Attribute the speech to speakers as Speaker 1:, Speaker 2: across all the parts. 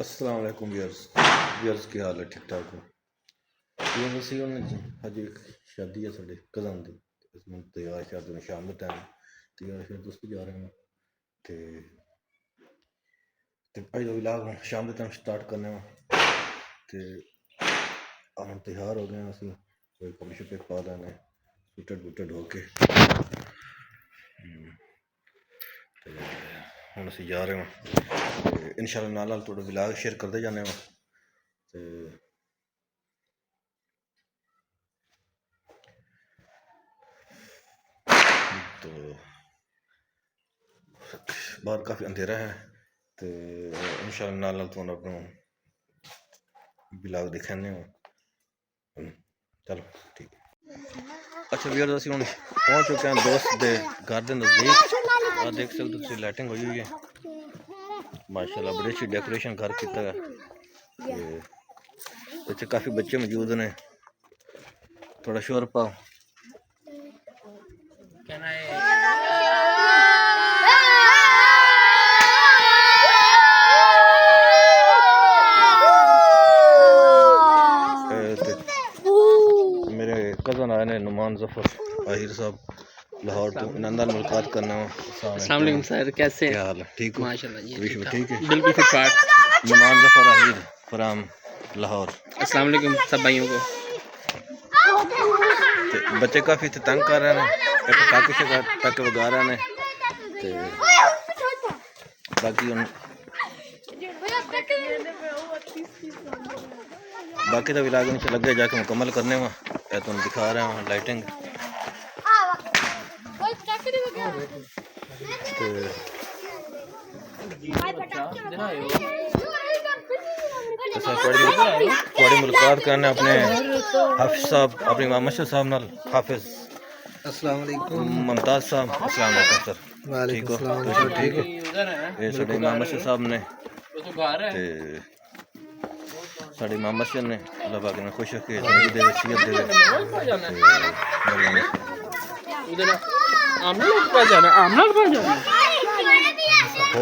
Speaker 1: अस्सलाम वालेकुम व्यूअर्स की हाल है? ठीक ठाक हो? व्यूअर्स ਅਸੀਂ ਹੁਣ ਅੱਜ ਇੱਕ ਸ਼ਾਦੀ ਹੈ ਸਾਡੇ ਕਜ਼ਨ ਦੀ। ਅਸੀਂ ਤਿਆਰ ਸ਼ਾਦੀ ਨੂੰ ਸ਼ਾਮ ਦੇ ਟਾਈਮ ਤਿਆਰ ਫਿਰ ਦੋਸਤ ਜਾ ਰਹੇ ਹਾਂ ਤੇ ਅੱਜ ਦਾ ਵਲੌਗ ਹੁਣ ਸ਼ਾਮ ਦੇ ਟਾਈਮ ਸਟਾਰਟ ਕਰਨੇ ਵਾ ਤੇ ਹੁਣ ਤਿਆਰ ਹੋ ਗਏ ਹਾਂ ਅਸੀਂ। ਕੋਈ ਕੱਪੜੇ ਸ਼ੁਪੇ ਪਾ ਲੈਣੇ ਸੁੱਟਡ ਹੋ ਕੇ ਤੇ ਹੁਣ ਅਸੀਂ ਜਾ ਰਹੇ ਹਾਂ ਤੇ ਇਨਸ਼ਾਅੱਲਾ ਨਾਲ ਤੁਹਾਡਾ ਵਲੌਗ ਸ਼ੇਅਰ ਕਰਦੇ ਜਾਂਦੇ ਹਾਂ ਤੇ तो बाहर काफ़ी अंधेरा है तो इंशाअल्लाह नाल तो अपना ब्लॉग दिखाने चलो ठीक है। अच्छा व्यूअर्स ਅਸੀਂ ਹੁਣ पहुंच चुके हैं दोस्त के घर के नज़दीक। आप देख सकते हो लाइटिंग हुई हुई है माशाल्लाह, बड़ी अच्छी डेकोरेशन घर किया है। इतने काफ़ी बच्चे मौजूद ने, थोड़ा शोर पाओ। मेरे कज़न आए ने नुमान ज़फ़र आहिर साहब लाहौर तो नंदा मुलाकात करना।
Speaker 2: अस्सलाम वालेकुम सर, कैसे
Speaker 1: क्या हाल है? ठीक हो?
Speaker 2: माशाल्लाह जी
Speaker 1: विश ठीक है,
Speaker 2: बिल्कुल फिट फाट।
Speaker 1: नुमान ज़फ़र आहिर फ्राम लाहौर।
Speaker 2: अस्सलाम वालेकुम सब भाइयों को।
Speaker 1: ते बच्चे काफ़ी तंग कर रहे हैं, टाके वगा रहे हैं ते बाकी तो विलाग नीचे लगे जाके मुकम्मल करने में तुम दिखा रहे हैं लाइटिंग। थोड़ी मुलाकात करने अपने हाफिज साहब, अपने इमाम मशहूर साहब नाल। हाफिज
Speaker 3: अस्सलाम वालेकुम।
Speaker 1: मुमताज साहब अस्सलाम वालेकुम सर, ठीक हो? ठीक हो? ये साडे इमाम मशहूर साहब ने ते साडे इमाम मशहूर ने अल्लाह पाक ने खुश रखे, जिंदगी दे वसीयत दे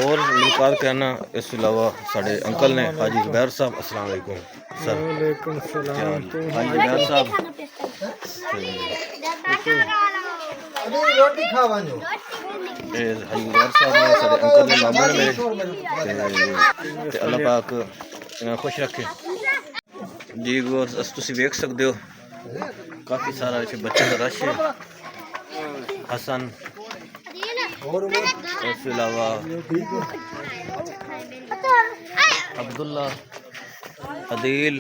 Speaker 1: और मुलाकात करना। इस अलावा साडे अंकल ने हाजी ज़ुबैर साहब। अस्सलाम वालेकुम सर।
Speaker 3: वालेकुम सलाम।
Speaker 1: हाजी ज़ुबैर साहब
Speaker 3: रोटी खावांजो
Speaker 1: हाजी ज़ुबैर साहब ने साडे अंकल ने मामू ने मेरे ते अल्लाह पाक इन्हें खुश रखे जी। तुसीं वेख सकते हो काफ़ी सारा बच्चों का रश है। हसन इसके अलावा अब्दुल्ला अदील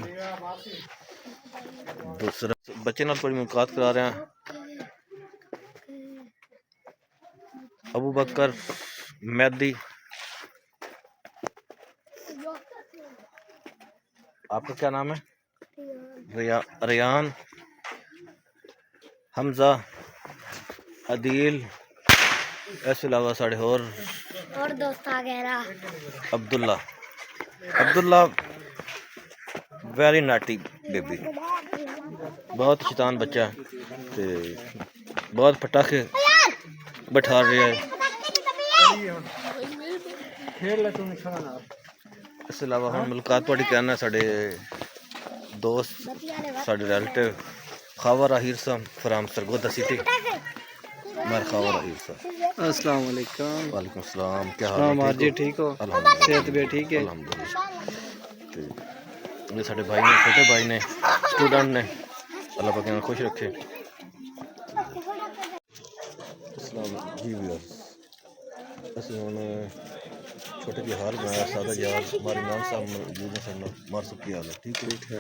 Speaker 1: दूसरा बच्चे नाल थोड़ी मुलाकात करा रहे हैं। अबू बकर महंदी, आपका क्या नाम है? रियान, हमजा, अदील, इसके अलावा साढ़े और
Speaker 4: दोस्त आ गया
Speaker 1: अब्दुल्ला वेरी नाटी बेबी, बहुत शैतान बच्चा ते बहुत पटाखे बैठा रहा है। इसके अलावा हम मुलाकात थोड़ी करना साढ़े दोस्त साढ़े रिलेटिव खावर आहिर साहब फ्राम सरगोदा सिटी। मर खावर आहिर साहब
Speaker 2: अस्सलाम वालेकुम।
Speaker 1: वालेकुम सलाम, क्या हाल है?
Speaker 2: जी ठीक हो? सेहत भी ठीक है
Speaker 1: अल्हम्दुलिल्लाह। ये साढ़े भाई ने, छोटे भाई ने, स्टूडेंट ने, अल्लाह पाक इन्हें खुश रखे। जी व्यूअर्स ਅਸੀਂ ਹੁਣ छोटे बिहार बनाया सादा यार हमारे इमाम साहब मौजूद हैं। मार सब की हाल है? ठीक है।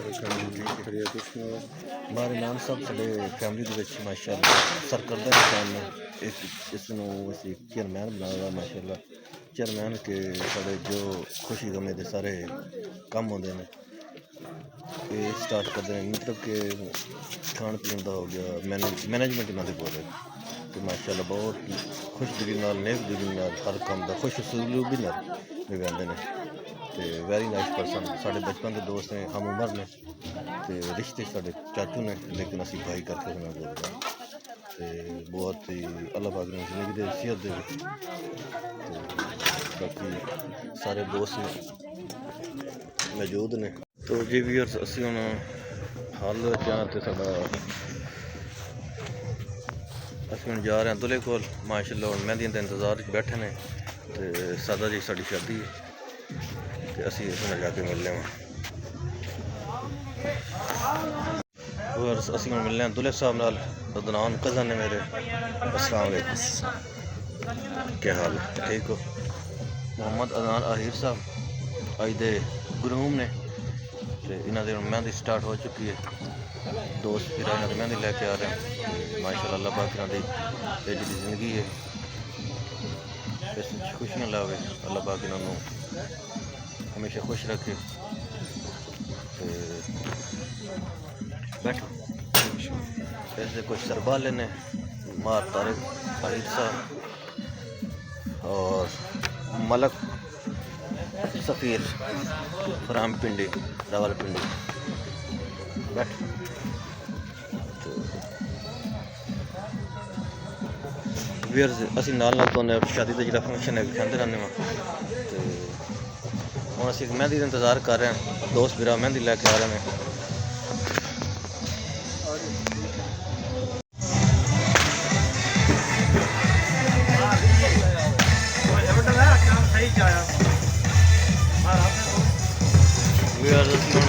Speaker 1: हमारे इमाम साहब साढ़े फैमिली के माशाअल्लाह सरकर्दा इंसान ने एक इसनों ਅਸੀਂ चेयरमैन बनाया हुआ माशाअल्लाह। चेयरमैन के साढ़े जो खुशी गमे के सारे काम होंगे ने ये स्टार्ट करते हैं, मतलब कि खान पीन का हो गया मैनेजमेंट इन्होंने बोल रहे तो माशाअल्लाह बहुत खुश दिली नाल नेक दिली नाल हर काम का खुश सलूकी नाल निभाते हैं तो वेरी नाइस पर्सन। साढ़े बचपन के दोस्त ने, हम उम्र ने तो रिश्ते साढ़े चाचू ने, लेकिन असी भाई करके उन्हें बोलते हैं तो बहुत ही अल्लाह पाक ने जिंदगी दे सेहत दे तो बाकी सारे दोस्त ने मौजूद ने। तो जी व्यूअर्स असीं हुण हाल चाह ते साडा असीं हुण जा रहे हैं दुल्हे कोल। माशाअल्लाह हुण मेहंदी दे इंतज़ार च बैठे ने ते सादा जी साडी शादी है ते असीं हुण जाके मिलने वां। व्यूअर्स असीं हुण मिलने हैं दुल्हे साहब नाल। अदनान कज़न ने मेरे। अस्सलाम वालेकुम, क्या हाल है? ठीक हो? मोहम्मद अदनान आहिर साहब अज दे ग्रूम ने ते इन्हां दी हुण मेहंदी स्टार्ट हो चुकी है। दोस्त फिर इन्हां दी मेहंदी लैके आ रहे हैं। माशाअल्लाह अल्लाह पाक इन्हां दी एह जिहड़ी जिंदगी है इस खुशियां लावे। अल्लाह पाक इन्हां नूं हमेशा खुश रखे। ते बैठो इसदे कुछ सरबाले ने मार तारिक आहिर साहब और मलक सफ़ीर फराम पिंडी रावलपिंडी। बैठ व्यूअर्स असीं नाल नाल तुहानूं शादी का जिहड़ा फंक्शन है दिखांदे रहने वां। ते हुण असीं मेहंदी का इंतज़ार कर रहे हैं। दोस्त मेरा मेहंदी लैके आ रहे हैं। व्यूअर्स असीं हुण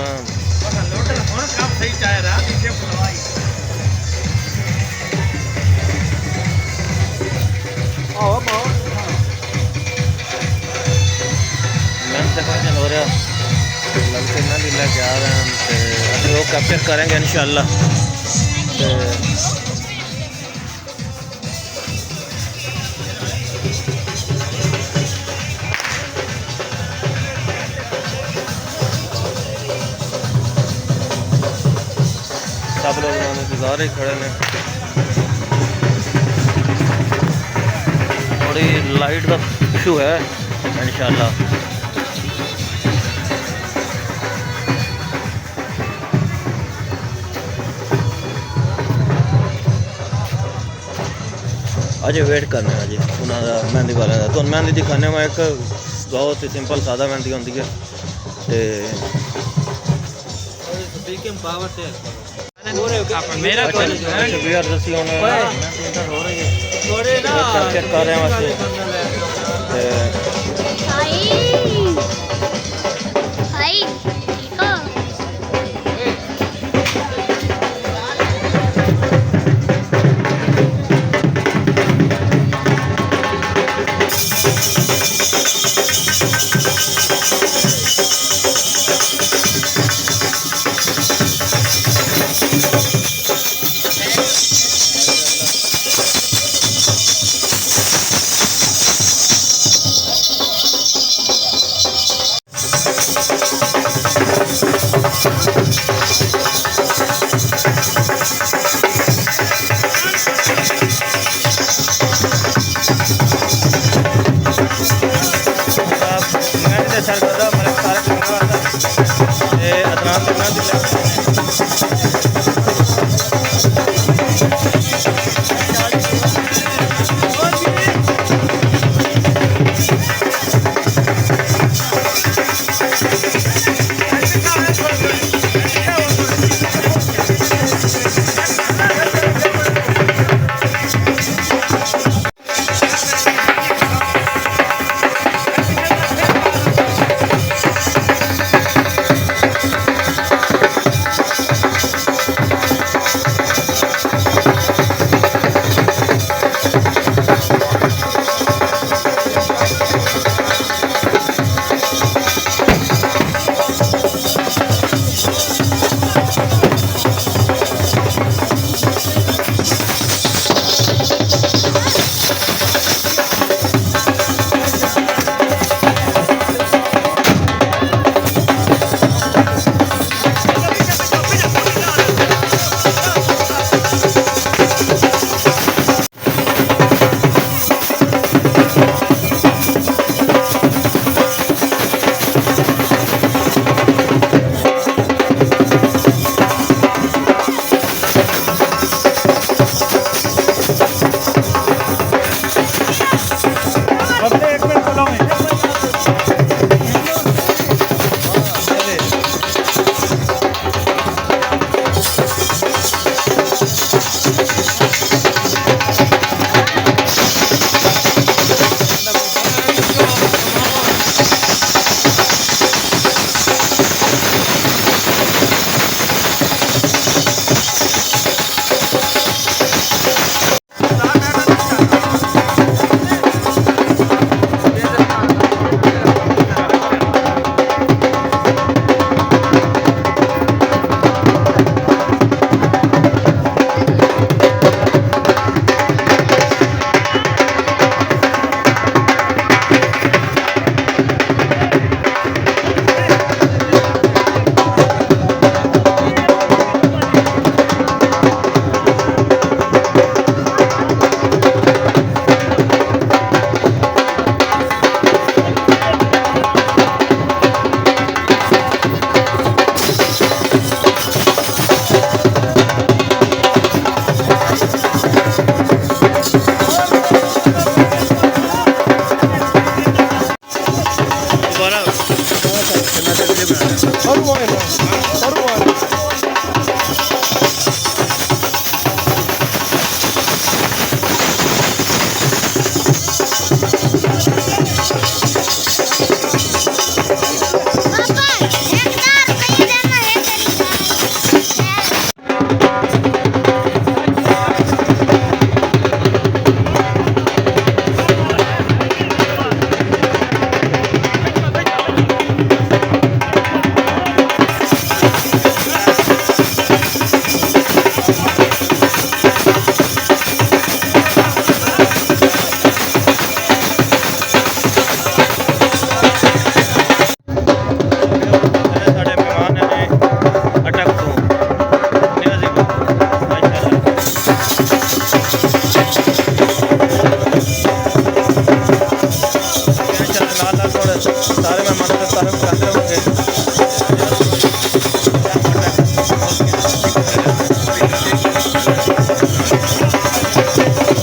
Speaker 1: मेहनत का फंक्शन हो रहा लड़के मेहंदी लेके आ रहे हैं तो अभी वो कैप्चर करेंगे इंशाअल्लाह। सब लोग इंतजार ही खड़े ने। थोड़ी लाइट का इशू है इंशाअल्लाह। अजे वेट करने अजे उन्होंने मेहंदी वाले का। तो मेहंदी दिखाने में एक बहुत ही सिंपल सादा मेहंदी होती है। कैप्चर कर रहे हैं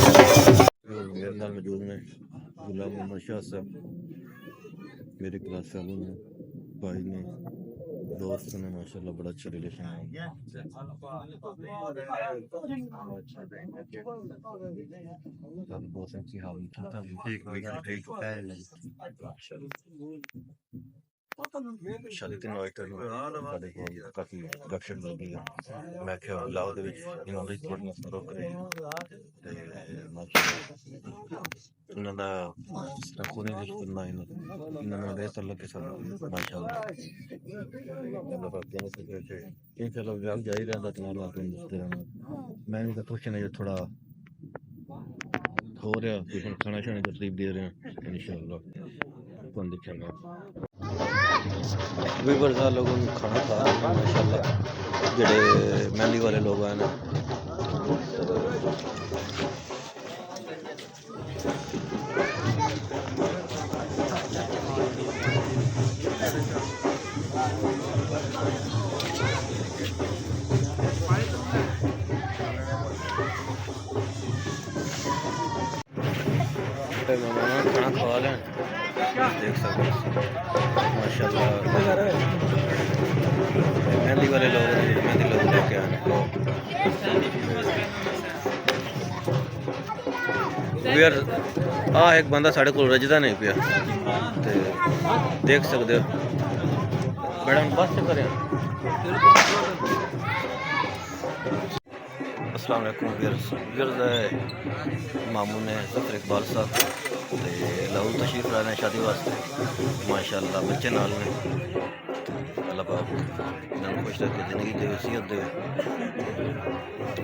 Speaker 1: मेरे नाल मौजूद ने गुलाम मोहम्मद शाह साहब, मेरे क्लास फेलो ने, भाई ने, दोस्त ने, माशाल्लाह बड़ा अच्छा रिलेशन है। बहुत अच्छी हाल ठीक शादी ते इनवाइट कर साडे को काफी गपशप लगी है। मैं क्या लाओ दे विच इन्होंने थोड़ी मसला करे ते इन्हों दा खूनी रिश्ता करना इन्होंने दे तल्लक के साथ माशाल्लाह अल्लाह पाक देने से के ये चलो व्याग जारी रहता तुम्हारा आप मैं भी तो कुछ नहीं थोड़ा हो रहा लेकिन खाना शाने तरतीब दे रहे हैं इंशाल्लाह कौन दिखेगा वीवर लोगों को खाना खा रहे हैं माशाल्लाह जेडे मेहंदी वाले लोग आए हैं खाना खवा लें देख सकते हैं माशाल्लाह मेहंदी वाले लोग मेहंदी लोग लेके आने यार एक बंदा साढ़े को रजदा नहीं पिया ते देख सकते हो मैडम बस करें अस्सलाम वालेकुम मामू ने ज़फ़र इकबाल साहब लहू तशरीफ ला रहे हैं शादी वास्ते माशाल्लाह बच्चे नाल ने अल्लाह पाक इन्होंने खुश रखे जिंदगी दे वसीयत दे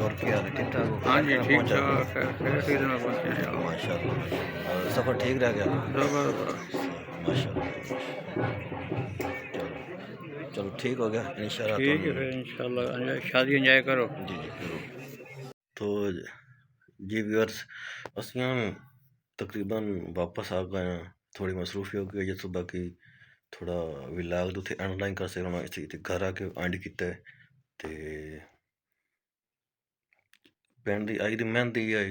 Speaker 1: और क्या हाल है ठीक ठाक
Speaker 2: हाँ जी ठीक ठाक
Speaker 1: माशाल्लाह सफ़र ठीक रह गया माशाल्लाह चलो ठीक हो गया इंशाल्लाह
Speaker 2: ठीक है फिर इंशाल्लाह शादी एंजॉय करो
Speaker 1: जी जी तो जी व्यूअर्स असियां तकरीबन वापस आ गए हैं थोड़ी मसरूफी हो गई है सुबह की थोड़ा विलाग तो ऑनलाइन कर सकना इसी घर आके एंड किया ते पिंड दी आई दी मेहंदी आई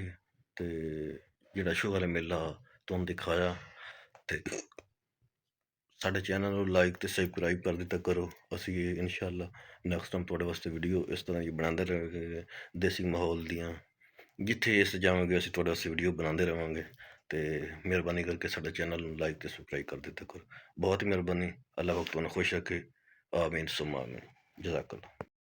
Speaker 1: ते जेड़ा शो वाला मेला तुम दिखाया ते साढ़े चैनल को लाइक ते सबसक्राइब कर दिता करो असी इंशाल्लाह नैक्सट टाइम थोड़े वास्ते वीडियो इस तरह की बनाते रहेंगे देसी माहौल दियाँ जिथे इस जावांगे असी थोड़े वास्ते वीडियो बनाते रहेंगे तो मेहरबानी करके साढ़े चैनल लाइक ते सबसक्राइब कर दिता करो बहुत ही मेहरबानी अल्लाह वक्त खुश रखे आमीन सुम्मा आमीन जज़ाकल्लाह।